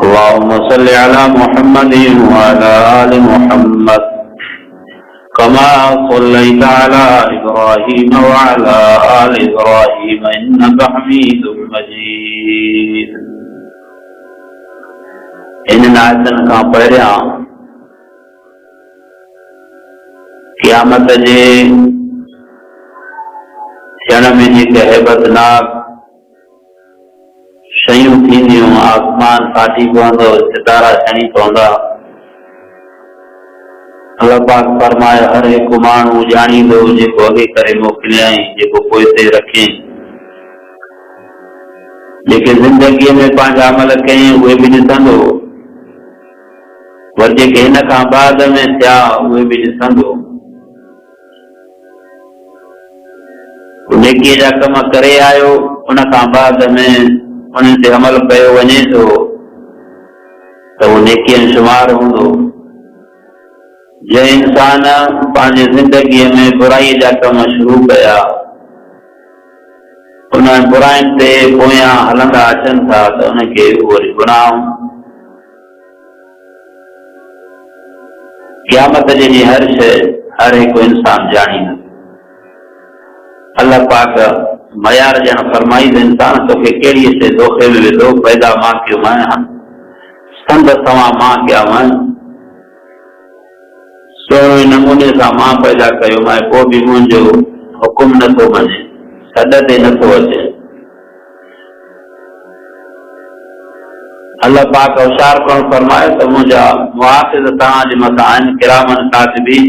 اللهم صل على محمد وعلى آل محمد كما صليت على إبراهيم وعلى آل إبراهيم إنك حميد مجيد। इन आयतन खां पहिरियां क़यामत जे थियण में जेके हैबतनाक शयूं थींदियूं, आसमान फाटी पवंदो, सितारा छणी पवंदा। अल्लाह पाक फरमाए हर हिकु माण्हू ॼाणींदो जेको अॻे करे मोकिलियई, जेको पोइ ते रखियई। जेके ज़िंदगीअ में पंहिंजा अमल कयई उहे बि ॾिसंदो, पर जेके हिन खां बाद में थिया उहे बि ॾिसंदो। नेकीअ जा कम करे आयो, उन खां बाद में उन्हनि ते अमल कयो वञे थो त उहो नेकीअ में शुमार हूंदो। जंहिं इंसान पंहिंजी ज़िंदगीअ में बुराईअ जा कम शुरू कया, उन बुराइनि ते पोयां हलंदा अचनि था त उनखे उहो गुनाह क़यामत जे ॾींहुं हर शइ हर हिकु इंसान ॼाणींदो। अल्लाह पाक मयार ॼण फरमाई त इंसान तोखे कहिड़ी शइ धोखे में विधो, पैदा मां कयो मैं, संद तव्हां मां कया मैं, सुहिणे नमूने सां मां पैदा कयो मैं, पोइ बि मुंहिंजो हुकुम नथो मञे, सॾ ते नथो अचे। अल्लाह पाक होशियार करणु फरमाए त मुंहिंजा मुहाफ़िज़ तव्हांजे मथां आहिनि, किरामन कातिबीन,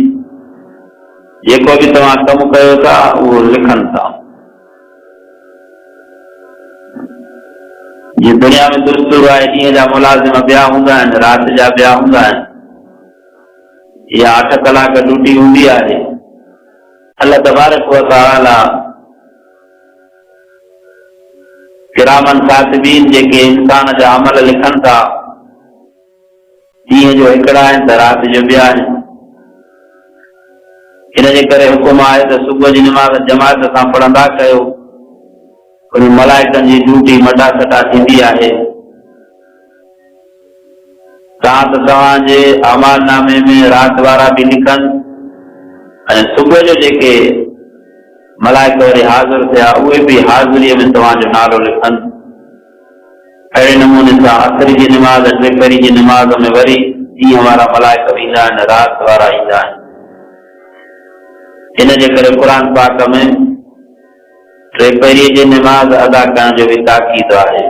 जेको बि तव्हां कमु कयो था उहो लिखनि था। जीअं दुनिया में दुस्तूर आहे, ॾींहं जा मुलाज़िम ॿिया हूंदा आहिनि, राति जा ॿिया हूंदा आहिनि, या 8 कलाक ड्यूटी हूंदी आहे। अल्लाह तबारक व तआला किरामन कातिबीन जेके इंसान जा अमल लिखनि था, ॾींहं जो हिकिड़ा आहिनि त राति जो ॿिया आहिनि। इन जे करे हुकुम आहे त सुबुह जी नमाज़ जमात सां पढ़ंदा कयो। उन मलाइकनि जी ड्यूटी मटा सटा थींदी आहे। तव्हांजे अमाल नामे में राति वारा बि लिखनि, ऐं सुबुह जो जेके मलाइक वरी हाज़िर थिया उहे बि हाज़िरीअ में तव्हांजो नालो लिखनि। अहिड़े नमूने सां असर जी नमाज़, टिपहरी जी नमाज़ में वरी ॾींहं वारा मलाइक ईंदा आहिनि, राति वारा ईंदा आहिनि। इन जे करे क़ुरान पाक में टिपहरी जी नमाज़ अदा करण जो बि ताक़ीद आहे।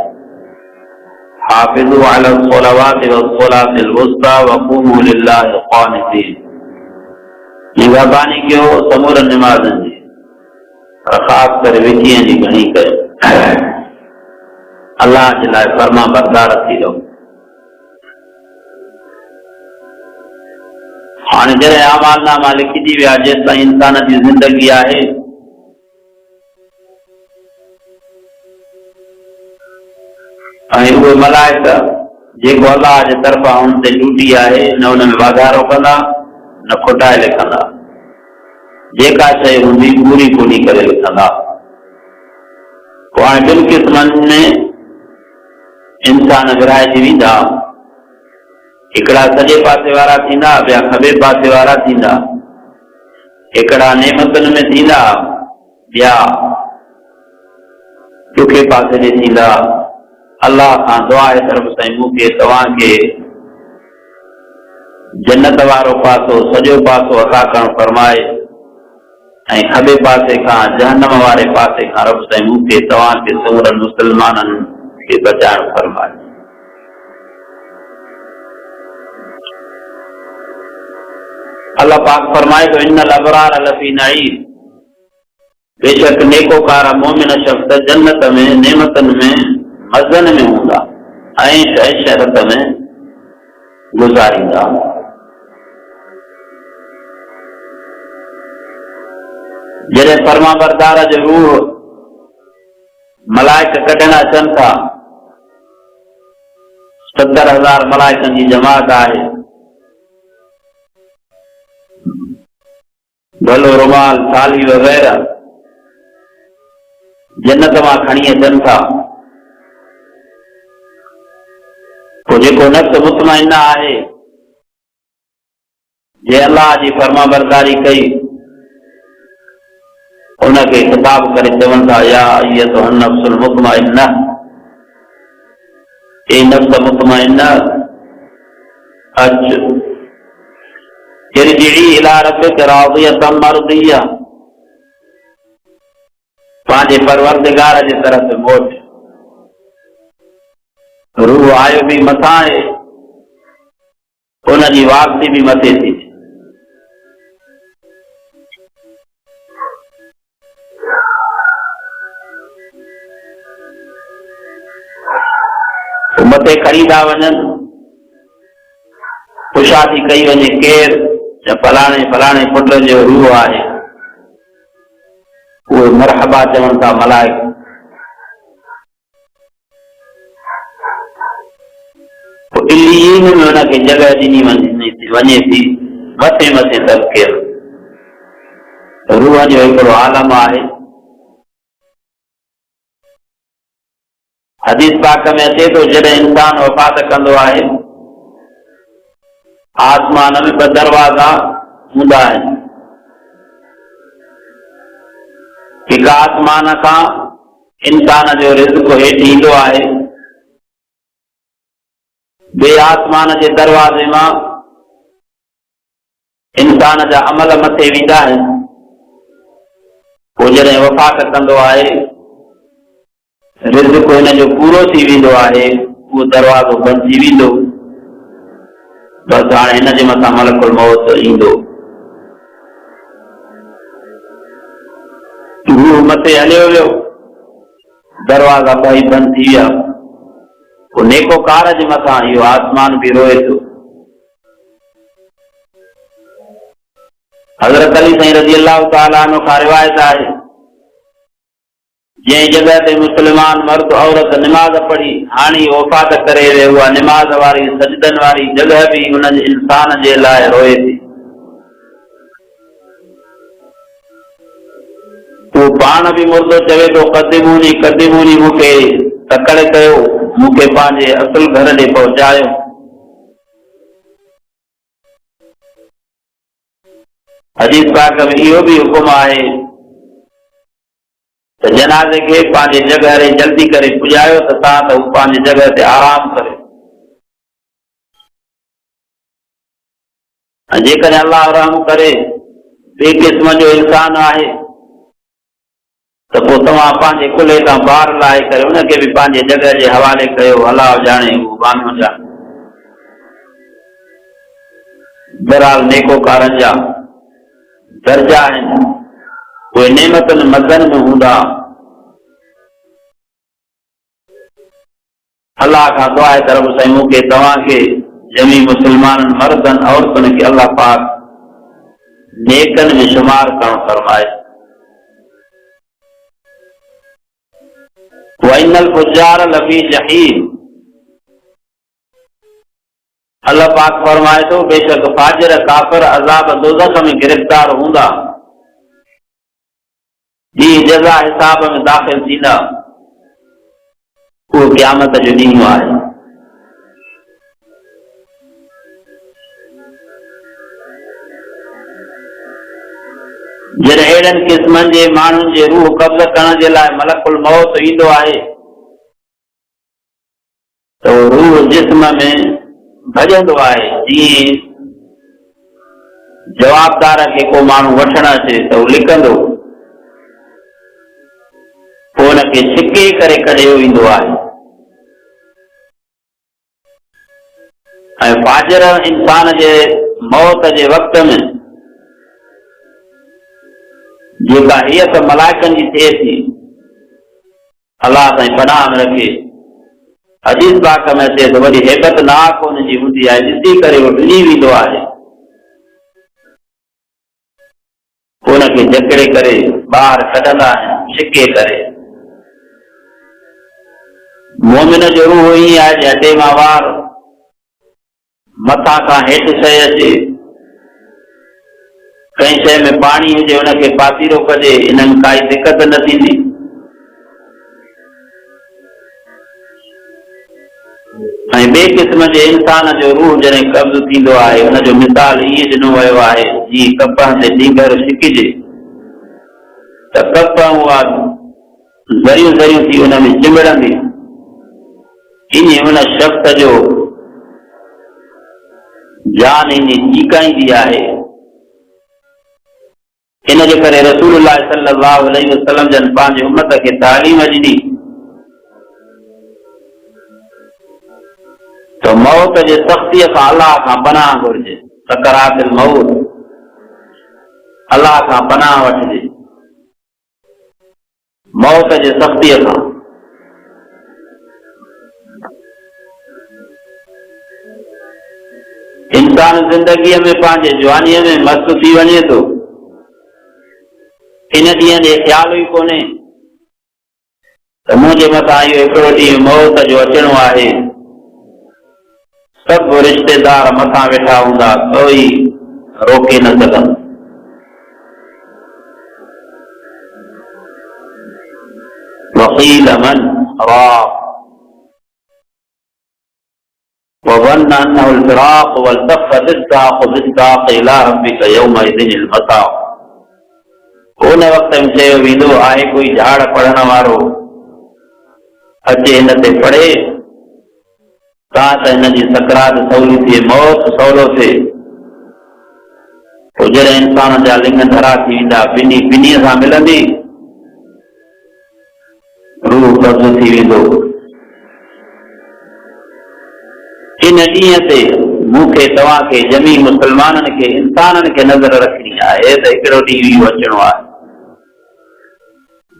हाफ़िज़ू अला सलावाति व सलातिल वुस्ता व क़ूमू लिल्लाहि क़ानितीन। निगहबानी कयो समूरनि नमाज़नि जी, ख़ासि करे विचीअ जी घणी कयो। अल्लाह जे लाइ फर्मा बरदार थी रहो। हाणे जॾहिं अमालनामा लिखिजी विया, जेसिताईं इंसान जी ज़िंदगी आहे, ऐं उहे मलाइक जेको अल्लाह जे तरफ़ां हुन ते ड्यूटी आहे, न हुन में वाधारो कंदा न खोटाए लिखंदा। जेका शइ हूंदी पूरी पूरी करे लिखंदा। पोइ हाणे 2 क़िस्मनि में इंसान विराइजी वेंदा। हिकिड़ा सॼे पासे वारा थींदा, ॿिया खॿे पासे वारा थींदा। हिकिड़ा नेमतुनि में थींदा, ॿिया ॾुखे पासे ते थींदा। अल्लाह खां दुआ आहे तरफ़ साईं मूंखे तव्हांखे जन्नत वारो पासो, सॼो पासो अता करणु फरमाए, ऐं खॿे पासे खां जहन्नम वारे पासे खां रब साईं मूंखे तव्हांखे समूरनि मुस्लमाननि खे बचाइणु फरमाए। अल्लाह पाक फरमाए तो इन्नल अबरार लफी नईम, बेशक नेकोकार मोमिन शख्स जन्नत में, नेमतन में, मज़न में हूंदा, ऐश ऐशरत में गुज़ारींदा। जॾहिं फर्मा बरदार जो रूह मलाइक कढण अचनि था, 70,000 मलाइकनि जी जमात आहे। भलो रुमाल, थाली वग़ैरह जन्नत मां खणी अचनि था। पोइ जेको नफ़्स मुतमइना आहे, जे अल्लाह जी फर्मा बरदारी कई, उनखे खिताब करे चवनि था, या अय्युहन नफ्सुल मुतमइन्ना, ए नफ्स मुतमइन्ना, अच इरजिई इला रब्बिक रादियतम मर्दिया, पंहिंजे परवरदिगार जे तरफ़ मोट। रूह आयो भी मथां आहे, उनजी वापसी भी मथे थी। मथे खणी था वञनि, पुछा थी कई वञे केर, फलाणे फलाणे पुट जो रूह आहे। उहे मरहबा चवनि था मलाइक। इल्लीन में उनखे जगह ॾिनी वञे थी, मथे मथे सभु केरु। रूह जो हिकिड़ो आलम आहे। हदीस पाक में अचे थो, जॾहिं इंसान वफ़ात कंदो आहे, आसमान में ॿ दरवाज़ा हूंदा आहिनि। हिकु आसमान खां इंसान जो रिज़्क़ हेठि ईंदो आहे, ॿिए आसमान जे दरवाज़े मां इंसान जा अमल मथे वेंदा आहिनि। पोइ जॾहिं वफ़ात कंदो आहे, रिज़्क़ हिन जो पूरो थी वेंदो आहे, उहो दरवाज़ो बंदि थी वेंदो। बसि हाणे हिन जे मथां मलकुल मौत ईंदो। रूह मथे हलियो वियो, दरवाज़ा ॿई बंदि थी विया। पोइ नेकोकार जे मथां इहो आसमान बि रोए थो। हज़रत अली साईं रज़ी अल्लाह ताला अन्हु खां रिवायत आहे, जंहिं जगह ते मुस्लमान मर्द औरत निमाज़ पढ़ी हाणी वफ़ात करे वियो, उहा निमाज़ वारी सजदनि वारी जगह बि हुन इंसान जे लाइ रोए थी। उहो पाण बि मुर्दो चवे थो, क़दिमूनी क़दिमूनी, मूंखे तकड़ कयो, मूंखे पंहिंजे असुल घर ॾे पहुचायो। हदीस पाक में इहो भी हुकुम आहे त जनाज़े खे पंहिंजे जगह ते जल्दी करे पुॼायो, त तव्हां त पंहिंजे जगह ते आराम करियो। ऐं जेकॾहिं अल्लाह रहम करे ॿिए क़िस्म जो इंसान आहे, त पोइ तव्हां पंहिंजे कुल्हे तां ॿार लाहे करे उनखे बि पंहिंजे जगह जे हवाले कयो। अलाह ॼाणे, उहो बानो ॼाणे। बहरहाल नेकोकारनि जा दर्जा आहिनि, उहे नेमतुनि मदन में हूंदा। अल्लाह खां दुआ आहे त रब साईं मूंखे तव्हांखे जमी मुस्लमाननि मर्दनि औरतुनि खे अल्लाह पाक नेकनि में शुमार करणु फरमाए। वइनल फुज्जार लफी जहीम, अल्लाह पाक फरमाए थो, बेशक फाजिर काफिर अज़ाब दोज़ख में गिरफ्तार हूंदा, ॿी जज़ा हिसाब में दाख़िल थींदा। उहो क़यामत जो ॾींहुं आहे। जॾहिं अहिड़नि क़िस्मनि जे माण्हुनि जे रूह कब्ज़ करण जे लाइ मलकुल मौत ईंदो आहे, त उहो रूह जिस्म में भॼंदो आहे। जीअं जवाबदार खे को माण्हू वठण अचे त उहो लिकंदो, पोइ हुनखे छिके करे कढियो ईंदो आहे। ऐं फाजिर इंसान जे मौत जे वक़्त में जेका हियत मलाइकनि जी थिए थी, अल्लाह ताईं पनाह में रखे। हदीस पाक में अचे त वॾी हेबतनाक हुनजी हूंदी आहे, ॾिसी करे उहो ॾिनी वेंदो आहे। हुनखे जकड़े करे ॿाहिरि कढंदा आहिनि, छिके करे। मोमिन जो रूह ईअं आहे, जॾे मां वार मथां खां हेठि शइ अचे, कंहिं शइ में पाणी हुजे हुनखे पासीरो कजे, इन्हनि काई दिक़त न थींदी। ऐं ऐं ॿिए क़िस्म जे इंसान जो रूह जॾहिं कब्ज़ थींदो आहे हुनजो मिसाल ईअं ॾिनो वियो आहे जीअं कपह ते टींगर छिकिजे त कपह उहा ज़रियूं ज़रियूं थी हुन में चिंबड़ंदी, ईअं हुन शख़्स जो जान ईंदी चीकाईंदी आहे। इन जे करे रसूलुल्लाह सल्लल्लाहु अलैहि वसल्लम जन पंहिंजे उम्मत खे तालीम ॾिनी तो मौत जे सख़्तीअ खां अलाह खां पनाह घुरिजे, सकरातिल मौत, अलाह खां पनाह वठिजे मौत जे सख़्तीअ खां। इंसान ज़िंदगीअ में पंहिंजे जवानीअ में मस्त थी वञे थो, इन ॾींहं जे ख़्याल ई कोन्हे त मुंहिंजे मथां इहो हिकिड़ो ॾींहुं मौत जो अचणो आहे। सभु रिश्तेदार मथां वेठा हूंदा, कोई रोके न सघंदो। वक़ील मन राक़ वज़न्न अन्नहु अल-फ़िराक़ वल्तफ़त इस्साक़ु बिस्साक़ इला रब्बिका यौमइज़िनिल मसाक़। उन वक़्त में चयो वेंदो आहे कोई झाड़ पढ़ण वारो अचे हिन ते पढ़े ता त हिन जी सकरात सवली थिए, मौत सवलो थिए। पोइ जॾहिं इंसान जा लिंग धरा थी वेंदा, ॿिन्हीअ सां मिलंदी, रूह कब्ज़ थी वेंदो। इन ॾींहं ते मूंखे तव्हांखे जमी मुसलमाननि खे इंसाननि खे नज़र रखणी आहे त हिकिड़ो ॾींहुं इहो अचणो आहे।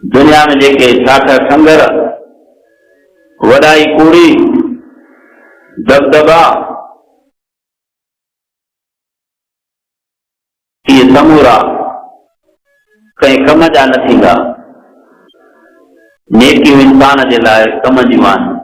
दुनिया में जेके ठाठ खंगर, वॾाई कूड़ी, दबदबा, इहे समूरा कंहिं कम जा न थींदा, नेकियूं इंसान जे लाइ कम जूं आहिनि।